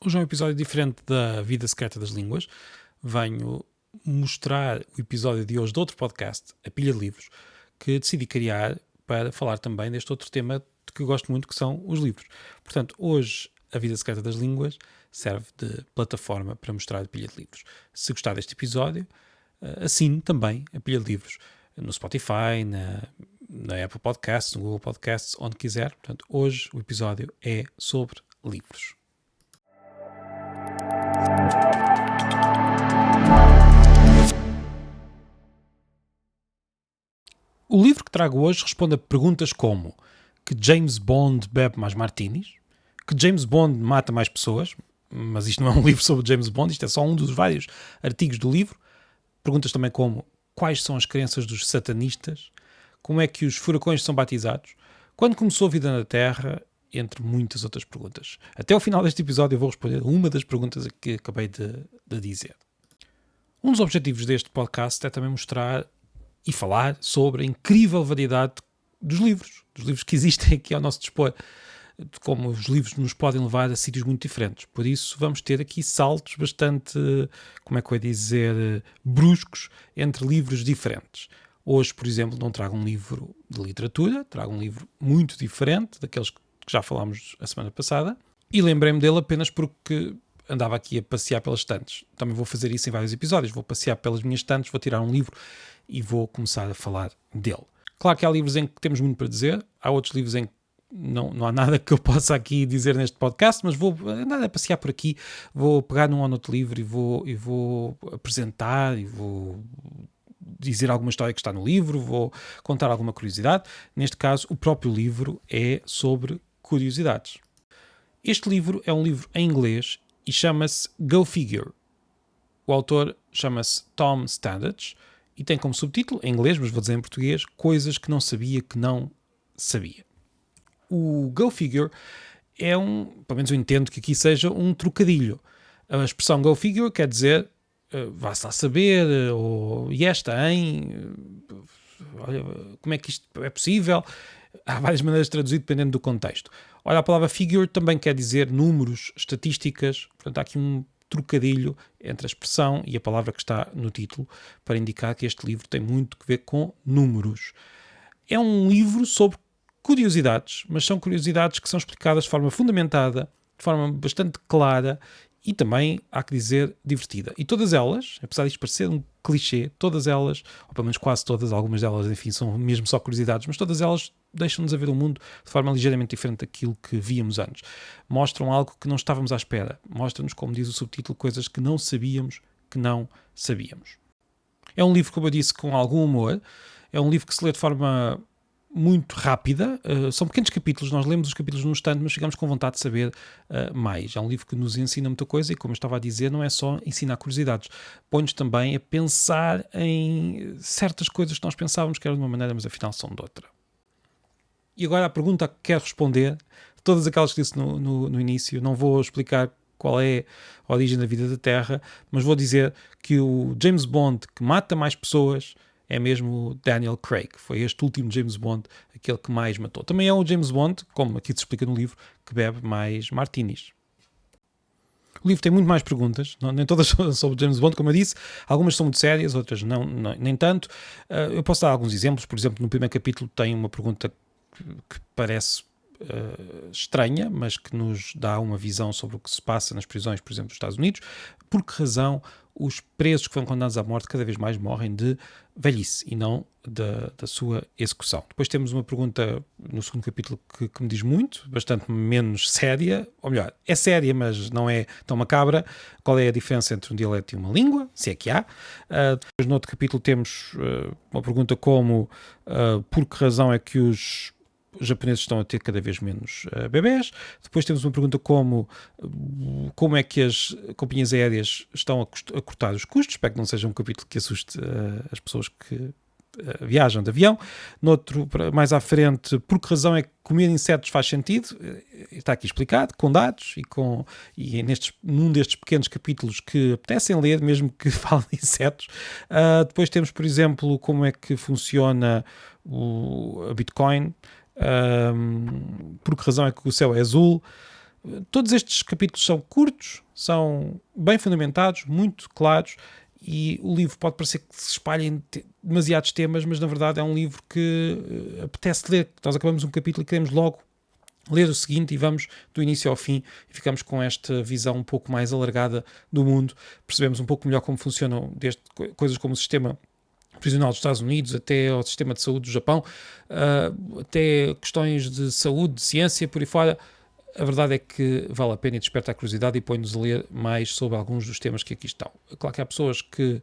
Hoje é um episódio diferente da Vida Secreta das Línguas. Venho mostrar o episódio de hoje de outro podcast, A Pilha de Livros, que decidi criar para falar também deste outro tema de que eu gosto muito, que são os livros. Portanto, hoje a Vida Secreta das Línguas serve de plataforma para mostrar a pilha de livros. Se gostar deste episódio, assine também a pilha de livros no Spotify, na Apple Podcasts, no Google Podcasts, onde quiser. Portanto, hoje o episódio é sobre livros. O livro que trago hoje responde a perguntas como: que James Bond bebe mais martinis? Que James Bond mata mais pessoas? Mas isto não é um livro sobre James Bond, isto é só um dos vários artigos do livro. Perguntas também como: quais são as crenças dos satanistas? Como é que os furacões são batizados? Quando começou a vida na Terra? Entre muitas outras perguntas. Até ao final deste episódio eu vou responder uma das perguntas que acabei de dizer. Um dos objetivos deste podcast é também mostrar e falar sobre a incrível variedade dos livros que existem aqui ao nosso dispor, de como os livros nos podem levar a sítios muito diferentes. Por isso vamos ter aqui saltos bastante, como é que eu ia dizer, bruscos entre livros diferentes. Hoje, por exemplo, não trago um livro de literatura, trago um livro muito diferente daqueles que já falámos a semana passada, e lembrei-me dele apenas porque andava aqui a passear pelas estantes. Também vou fazer isso em vários episódios, vou passear pelas minhas estantes, vou tirar um livro e vou começar a falar dele. Claro que há livros em que temos muito para dizer, há outros livros em que não há nada que eu possa aqui dizer neste podcast, mas vou andar a passear por aqui, vou pegar num ou noutro livro e vou apresentar e vou dizer alguma história que está no livro, vou contar alguma curiosidade. Neste caso, o próprio livro é sobre curiosidades. Este livro é um livro em inglês e chama-se Go Figure. O autor chama-se Tom Standage e tem como subtítulo, em inglês, mas vou dizer em português, Coisas que não sabia que não sabia. O Go Figure é pelo menos eu entendo que aqui seja um trocadilho. A expressão Go Figure quer dizer vá-se lá saber, ou e esta, hein? Olha, como é que isto é possível? Há várias maneiras de traduzir dependendo do contexto. Olha, a palavra figure também quer dizer números, estatísticas, portanto há aqui um trocadilho entre a expressão e a palavra que está no título para indicar que este livro tem muito a ver com números. É um livro sobre curiosidades, mas são curiosidades que são explicadas de forma fundamentada, de forma bastante clara e também, há que dizer, divertida. E todas elas, apesar disto parecer um clichê, todas elas, ou pelo menos quase todas, algumas delas, enfim, são mesmo só curiosidades, mas todas elas deixam-nos a ver o mundo de forma ligeiramente diferente daquilo que víamos antes. Mostram algo que não estávamos à espera. Mostram-nos, como diz o subtítulo, coisas que não sabíamos que não sabíamos. É um livro, como eu disse, com algum humor. É um livro que se lê de forma muito rápida, são pequenos capítulos, nós lemos os capítulos num instante, mas ficamos com vontade de saber mais. É um livro que nos ensina muita coisa e, como eu estava a dizer, não é só ensinar curiosidades, põe-nos também a pensar em certas coisas que nós pensávamos que eram de uma maneira, mas afinal são de outra. E agora a pergunta que quero responder, todas aquelas que disse no início, não vou explicar qual é a origem da vida da Terra, mas vou dizer que o James Bond que mata mais pessoas é mesmo o Daniel Craig. Foi este último James Bond aquele que mais matou. Também é o James Bond, como aqui se explica no livro, que bebe mais martinis. O livro tem muito mais perguntas, nem todas sobre James Bond, como eu disse. Algumas são muito sérias, outras nem tanto. Eu posso dar alguns exemplos. Por exemplo, no primeiro capítulo tem uma pergunta que parece estranha, mas que nos dá uma visão sobre o que se passa nas prisões, por exemplo, dos Estados Unidos. Por que razão os presos que foram condenados à morte cada vez mais morrem de velhice e não da sua execução? Depois temos uma pergunta no segundo capítulo que me diz muito, bastante menos séria, ou melhor, é séria, mas não é tão macabra. Qual é a diferença entre um dialeto e uma língua, se é que há? Depois no outro capítulo temos uma pergunta como por que razão é que os japoneses estão a ter cada vez menos bebés. Depois temos uma pergunta como é que as companhias aéreas estão a cortar os custos. Espero que não seja um capítulo que assuste as pessoas que viajam de avião. Noutro, mais à frente, por que razão é que comer insetos faz sentido? Está aqui explicado, com dados e num destes pequenos capítulos que apetecem ler, mesmo que falem de insetos. Depois temos, por exemplo, como é que funciona a Bitcoin. Por que razão é que o céu é azul? Todos estes capítulos são curtos, são bem fundamentados, muito claros, e o livro pode parecer que se espalha em demasiados temas, mas na verdade é um livro que apetece ler. Nós acabamos um capítulo e queremos logo ler o seguinte e vamos do início ao fim e ficamos com esta visão um pouco mais alargada do mundo, percebemos um pouco melhor como funcionam coisas como o sistema prisional dos Estados Unidos, até ao sistema de saúde do Japão, até questões de saúde, de ciência, por aí fora. A verdade é que vale a pena e desperta a curiosidade e põe-nos a ler mais sobre alguns dos temas que aqui estão. Claro que há pessoas que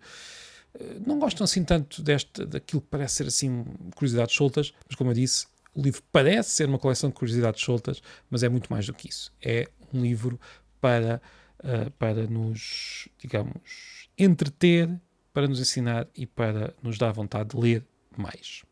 não gostam assim tanto daquilo que parece ser assim curiosidades soltas, mas como eu disse, o livro parece ser uma coleção de curiosidades soltas, mas é muito mais do que isso. É um livro para nos, digamos, entreter, para nos ensinar e para nos dar vontade de ler mais.